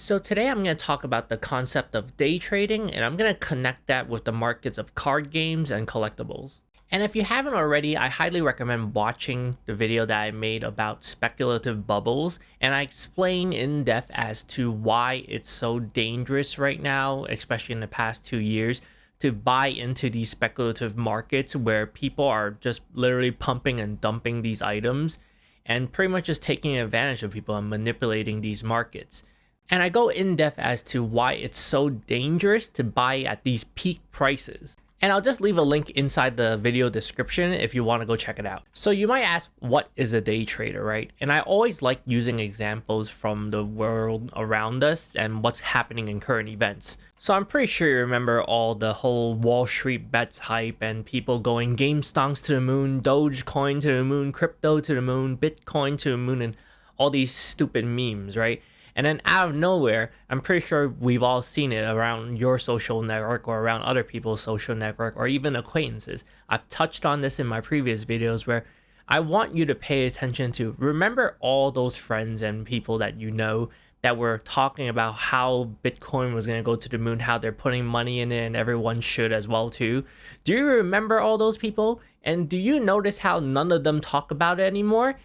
So today I'm going to talk about the concept of day trading, and I'm going to connect that with the markets of card games and collectibles. And if you haven't already, I highly recommend watching the video that I made about speculative bubbles, and I explain in depth as to why it's so dangerous right now, especially in the past 2 years, to buy into these speculative markets where people are just literally pumping and dumping these items and pretty much just taking advantage of people and manipulating these markets. And I go in depth as to why it's so dangerous to buy at these peak prices. And I'll just leave a link inside the video description if you want to go check it out. So you might ask, what is a day trader, right? And I always like using examples from the world around us and what's happening in current events. So I'm pretty sure you remember all the whole Wall Street bets hype and people going game stonks to the moon, Dogecoin to the moon, crypto to the moon, Bitcoin to the moon, and all these stupid memes, right? And then out of nowhere, I'm pretty sure we've all seen it around your social network or around other people's social network or even acquaintances. I've touched on this in my previous videos where I want you to pay attention to. Remember all those friends and people that you know that were talking about how Bitcoin was going to go to the moon, how they're putting money in it and everyone should as well too. Do you remember all those people? And do you notice how none of them talk about it anymore?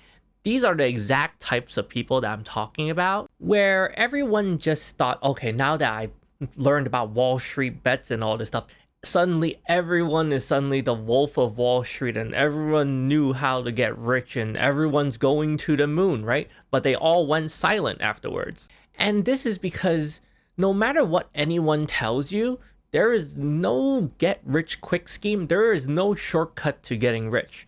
These are the exact types of people that I'm talking about, where everyone just thought, okay, now that I learned about Wall Street bets and all this stuff, suddenly everyone is suddenly the wolf of Wall Street and everyone knew how to get rich and everyone's going to the moon, right? But they all went silent afterwards. And this is because no matter what anyone tells you, there is no get rich quick scheme. There is no shortcut to getting rich,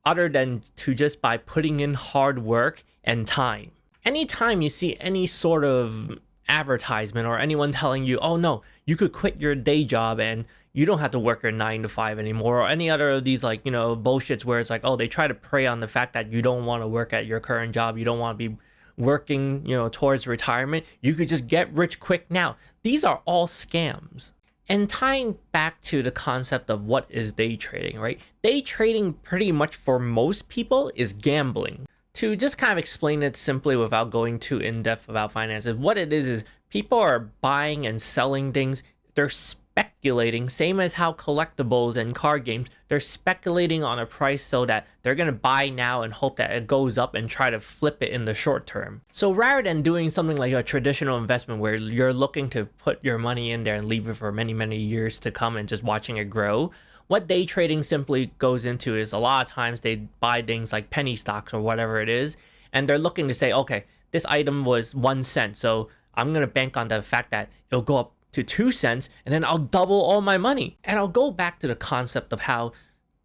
other than to just by putting in hard work and time. Anytime you see any sort of advertisement or anyone telling you, oh no, you could quit your day job and you don't have to work your 9 to 5 anymore, or any other of these bullshits where it's like, oh, they try to prey on the fact that you don't want to work at your current job, you don't want to be working, towards retirement, you could just get rich quick now. These are all scams. And tying back to the concept of what is day trading, right? Day trading pretty much for most people is gambling. To just kind of explain it simply without going too in-depth about finances, what it is people are buying and selling things. They're speculating, same as how collectibles and card games, they're speculating on a price so that they're going to buy now and hope that it goes up and try to flip it in the short term. So rather than doing something like a traditional investment where you're looking to put your money in there and leave it for many, many years to come and just watching it grow, what day trading simply goes into is a lot of times they buy things like penny stocks or whatever it is, and they're looking to say, okay, this item was 1 cent, so I'm going to bank on the fact that it'll go up to 2 cents and then I'll double all my money. And I'll go back to the concept of how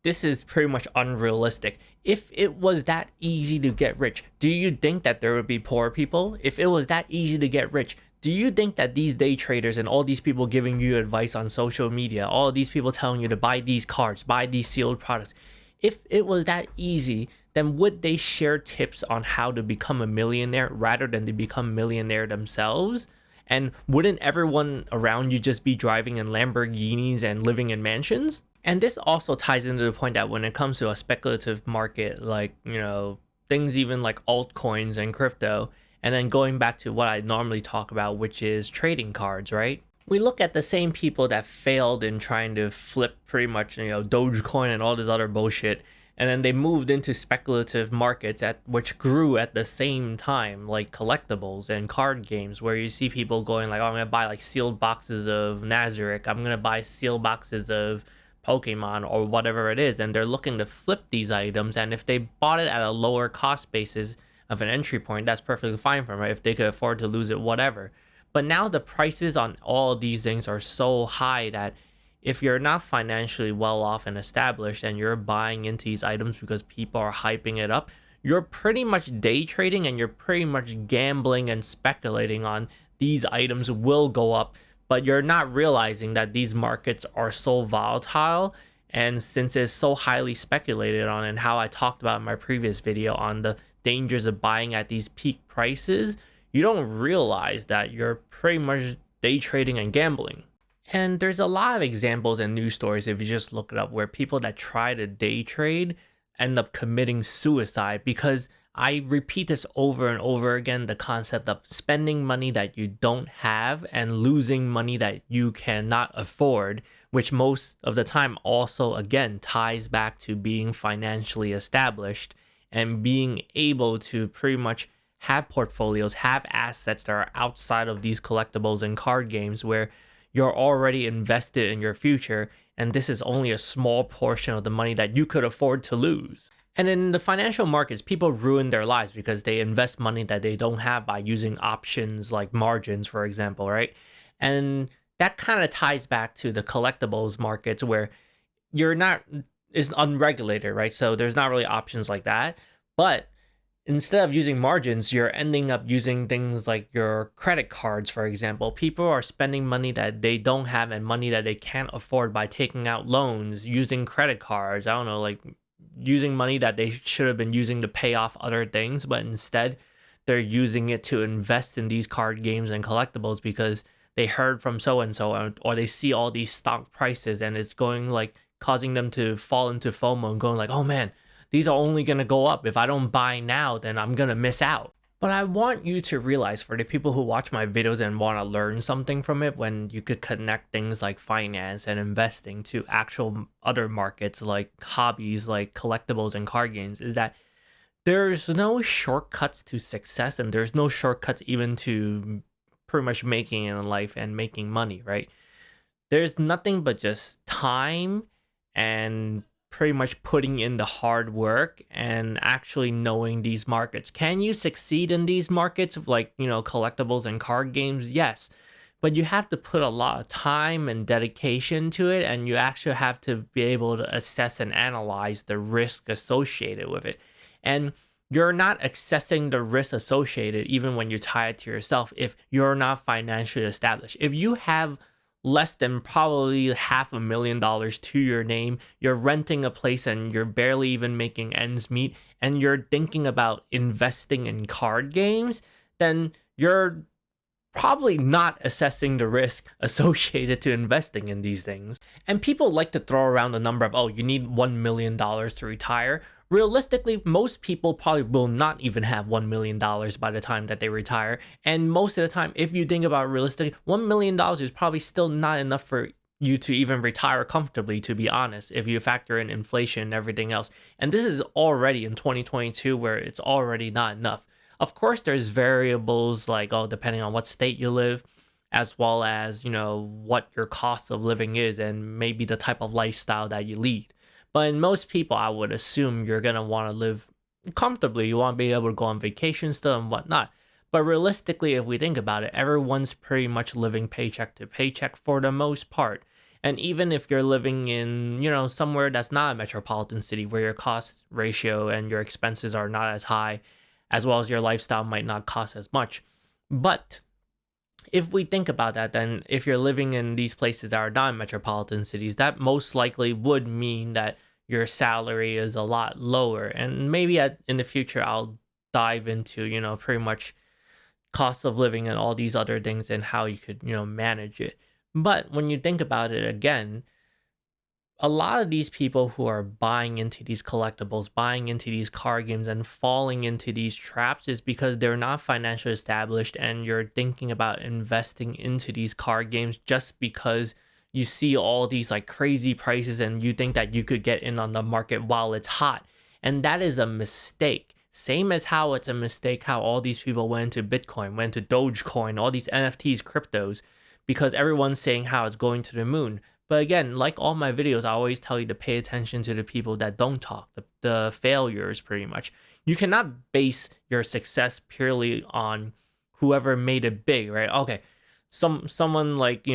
this is pretty much unrealistic. If it was that easy to get rich, do you think that there would be poor people? If it was that easy to get rich, do you think that these day traders and all these people giving you advice on social media, all of these people telling you to buy these cards, buy these sealed products, if it was that easy, then would they share tips on how to become a millionaire rather than to become a millionaire themselves? And wouldn't everyone around you just be driving in Lamborghinis and living in mansions? And this also ties into the point that when it comes to a speculative market, like, things even like altcoins and crypto, and then going back to what I normally talk about, which is trading cards, right? We look at the same people that failed in trying to flip pretty much, Dogecoin and all this other bullshit, and then they moved into speculative markets which grew at the same time, like collectibles and card games, where you see people going like, oh, I'm going to buy like sealed boxes of Nazarick, I'm going to buy sealed boxes of Pokemon or whatever it is, and they're looking to flip these items, and if they bought it at a lower cost basis of an entry point, that's perfectly fine for them, right? If they could afford to lose it, whatever. But now the prices on all of these things are so high that if you're not financially well off and established and you're buying into these items because people are hyping it up, you're pretty much day trading and you're pretty much gambling and speculating on these items will go up, but you're not realizing that these markets are so volatile. And since it's so highly speculated on, and how I talked about in my previous video on the dangers of buying at these peak prices, you don't realize that you're pretty much day trading and gambling. And there's a lot of examples and news stories, if you just look it up, where people that try to day trade end up committing suicide because I repeat this over and over again, the concept of spending money that you don't have and losing money that you cannot afford, which most of the time also again ties back to being financially established and being able to pretty much have portfolios, have assets that are outside of these collectibles and card games where you're already invested in your future, and this is only a small portion of the money that you could afford to lose. And in the financial markets, people ruin their lives because they invest money that they don't have by using options like margins, for example, right? And that kind of ties back to the collectibles markets where you're not, is unregulated, right? So there's not really options like that. But instead of using margins, you're ending up using things like your credit cards, for example. People are spending money that they don't have and money that they can't afford by taking out loans, using credit cards. I don't know, like using money that they should have been using to pay off other things, but instead they're using it to invest in these card games and collectibles because they heard from so and so, or they see all these stock prices and it's going like causing them to fall into FOMO and going like, oh man, these are only going to go up. If I don't buy now, then I'm going to miss out. But I want you to realize, for the people who watch my videos and want to learn something from it, when you could connect things like finance and investing to actual other markets like hobbies, like collectibles and card games, is that there's no shortcuts to success and there's no shortcuts even to pretty much making it in life and making money, right? There's nothing but just time and pretty much putting in the hard work and actually knowing these markets. Can you succeed in these markets like, collectibles and card games? Yes. But you have to put a lot of time and dedication to it, and you actually have to be able to assess and analyze the risk associated with it. And you're not assessing the risk associated even when you tie it to yourself if you're not financially established. If you have less than probably $500,000 to your name, you're renting a place and you're barely even making ends meet, and you're thinking about investing in card games, then you're probably not assessing the risk associated to investing in these things. And people like to throw around the number of, oh, you need $1 million to retire. Realistically, most people probably will not even have $1 million by the time that they retire. And most of the time, if you think about it realistically, $1 million is probably still not enough for you to even retire comfortably, to be honest, if you factor in inflation and everything else. And this is already in 2022 where it's already not enough. Of course, there's variables like, depending on what state you live, as well as, what your cost of living is and maybe the type of lifestyle that you lead. But in most people, I would assume you're going to want to live comfortably. You want to be able to go on vacation still and whatnot. But realistically, if we think about it, everyone's pretty much living paycheck to paycheck for the most part. And even if you're living in, somewhere that's not a metropolitan city where your cost ratio and your expenses are not as high, as well as your lifestyle might not cost as much. But if we think about that, then if you're living in these places that are not metropolitan cities, that most likely would mean that your salary is a lot lower. And maybe in the future, I'll dive into, pretty much cost of living and all these other things and how you could, manage it. But when you think about it again, a lot of these people who are buying into these collectibles, buying into these card games and falling into these traps is because they're not financially established, and you're thinking about investing into these card games just because you see all these like crazy prices and you think that you could get in on the market while it's hot. And that is a mistake. Same as how it's a mistake how all these people went into Bitcoin, went to Dogecoin, all these NFTs, cryptos, because everyone's saying how it's going to the moon. But again, like all my videos, I always tell you to pay attention to the people that don't talk, the failures pretty much. You cannot base your success purely on whoever made it big, right? Okay, someone like,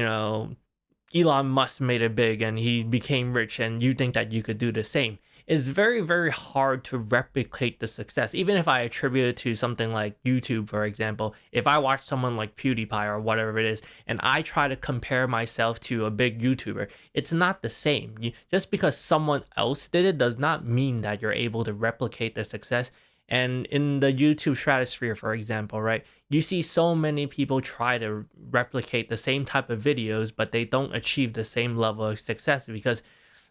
Elon Musk made it big and he became rich and you think that you could do the same. It's very, very hard to replicate the success. Even if I attribute it to something like YouTube, for example, if I watch someone like PewDiePie or whatever it is, and I try to compare myself to a big YouTuber, it's not the same. Just because someone else did it does not mean that you're able to replicate the success. And in the YouTube stratosphere, for example, right, you see so many people try to replicate the same type of videos, but they don't achieve the same level of success because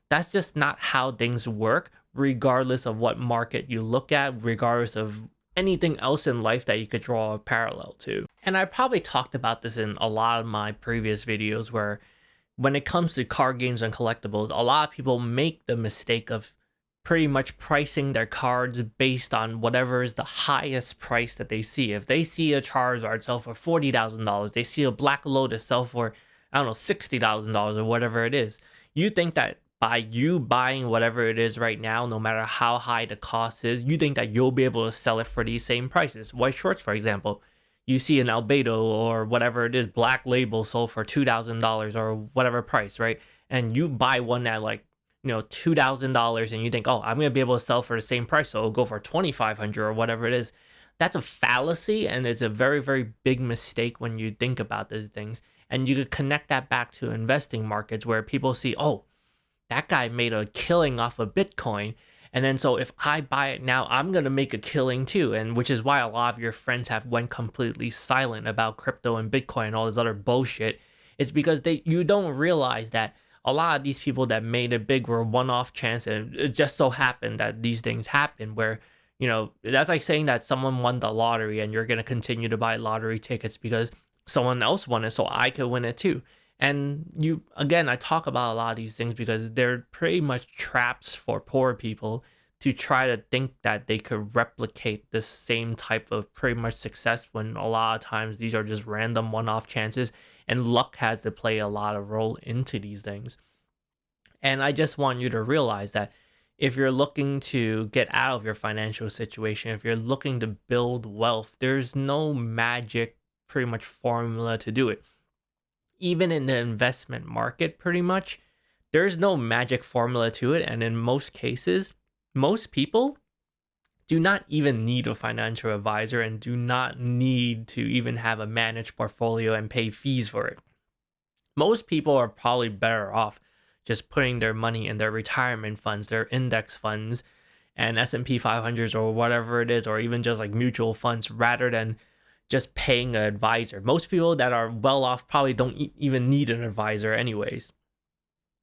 that's just not how things work, regardless of what market you look at, regardless of anything else in life that you could draw a parallel to. And I probably talked about this in a lot of my previous videos where when it comes to card games and collectibles, a lot of people make the mistake of pretty much pricing their cards based on whatever is the highest price that they see. If they see a Charizard sell for $40,000, they see a Black Lotus sell for, I don't know, $60,000 or whatever it is. You think that by you buying whatever it is right now, no matter how high the cost is, you think that you'll be able to sell it for these same prices. Weiss Schwarz, for example, you see an Albedo or whatever it is, Black Label sold for $2,000 or whatever price, right? And you buy one at like, $2,000 and you think, oh, I'm going to be able to sell for the same price, so it'll go for $2,500 or whatever it is. That's a fallacy, and it's a very, very big mistake when you think about these things. And you could connect that back to investing markets where people see, oh, that guy made a killing off of Bitcoin. And then so if I buy it now, I'm going to make a killing too. And which is why a lot of your friends have went completely silent about crypto and Bitcoin and all this other bullshit. It's because you don't realize that a lot of these people that made it big were one-off chance, and it just so happened that these things happen where, that's like saying that someone won the lottery and you're going to continue to buy lottery tickets because someone else won it, so I could win it too. And I talk about a lot of these things because they're pretty much traps for poor people to try to think that they could replicate this same type of pretty much success when a lot of times these are just random one-off chances and luck has to play a lot of role into these things. And I just want you to realize that if you're looking to get out of your financial situation, if you're looking to build wealth, there's no magic pretty much formula to do it. Even in the investment market, pretty much, there's no magic formula to it. And in most cases, most people do not even need a financial advisor and do not need to even have a managed portfolio and pay fees for it. Most people are probably better off just putting their money in their retirement funds, their index funds, and S&P 500s or whatever it is, or even just like mutual funds rather than just paying an advisor. Most people that are well off probably don't even need an advisor anyways.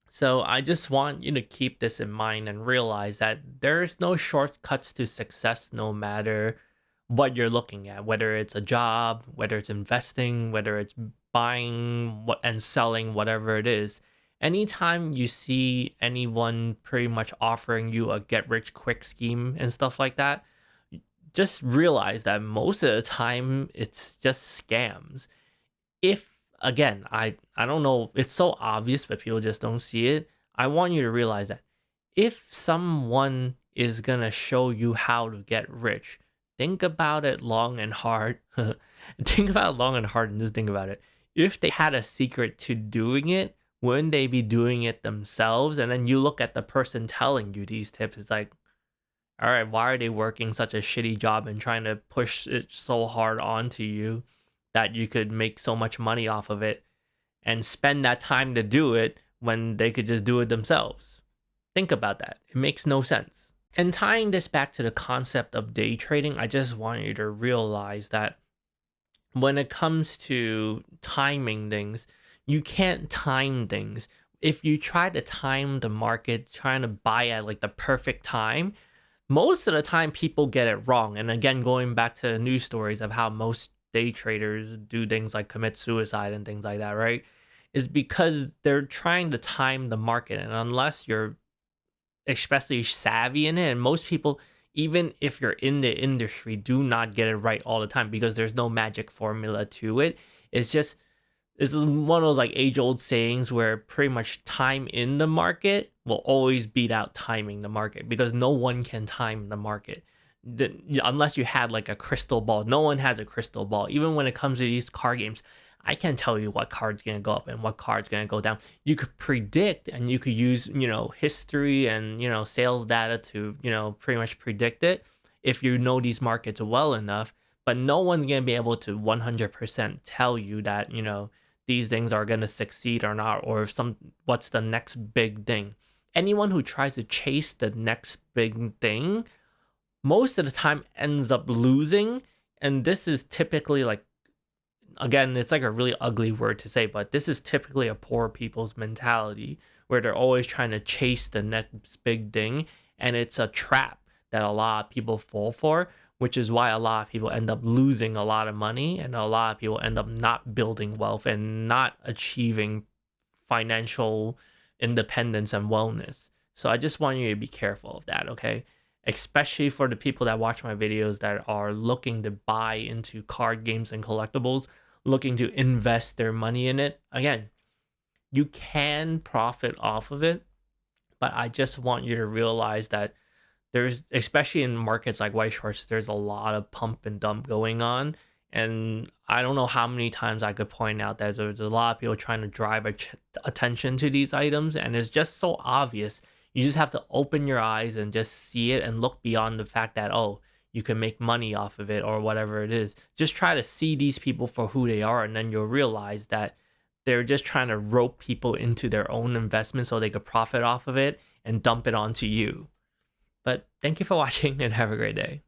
So I just want you to keep this in mind and realize that there's no shortcuts to success no matter what you're looking at, whether it's a job, whether it's investing, whether it's buying and selling, whatever it is. Anytime you see anyone pretty much offering you a get rich quick scheme and stuff like that, just realize that most of the time it's just scams. Again, I don't know, it's so obvious, but people just don't see it. I want you to realize that if someone is going to show you how to get rich, think about it long and hard. Think about it long and hard and just think about it. If they had a secret to doing it, wouldn't they be doing it themselves? And then you look at the person telling you these tips, it's like, all right, why are they working such a shitty job and trying to push it so hard onto you that you could make so much money off of it and spend that time to do it when they could just do it themselves? Think about that. It makes no sense. And tying this back to the concept of day trading, I just want you to realize that when it comes to timing things, you can't time things. If you try to time the market, trying to buy at like the perfect time, most of the time people get it wrong. And again, going back to the news stories of how most day traders do things like commit suicide and things like that, right? Is because they're trying to time the market. And unless you're especially savvy in it, and most people, even if you're in the industry, do not get it right all the time because there's no magic formula to it. It's one of those like age-old sayings where pretty much time in the market will always beat out timing the market because no one can time the market. Unless you had like a crystal ball. No one has a crystal ball. Even when it comes to these card games, I can't tell you what card's going to go up and what card's going to go down. You could predict and you could use, history and, sales data to, pretty much predict it if you know these markets well enough. But no one's going to be able to 100% tell you that, these things are going to succeed or not, or what's the next big thing. Anyone who tries to chase the next big thing most of the time ends up losing. And this is typically like, again, it's like a really ugly word to say, but this is typically a poor people's mentality where they're always trying to chase the next big thing. And it's a trap that a lot of people fall for which is why a lot of people end up losing a lot of money, and a lot of people end up not building wealth and not achieving financial independence and wellness. So I just want you to be careful of that, okay? Especially for the people that watch my videos that are looking to buy into card games and collectibles, looking to invest their money in it. Again, you can profit off of it, but I just want you to realize that there's, especially in markets like Weiss Schwarz, there's a lot of pump and dump going on. And I don't know how many times I could point out that there's a lot of people trying to drive attention to these items, and it's just so obvious. You just have to open your eyes and just see it and look beyond the fact that, oh, you can make money off of it or whatever it is. Just try to see these people for who they are, and then you'll realize that they're just trying to rope people into their own investment so they could profit off of it and dump it onto you. But thank you for watching and have a great day.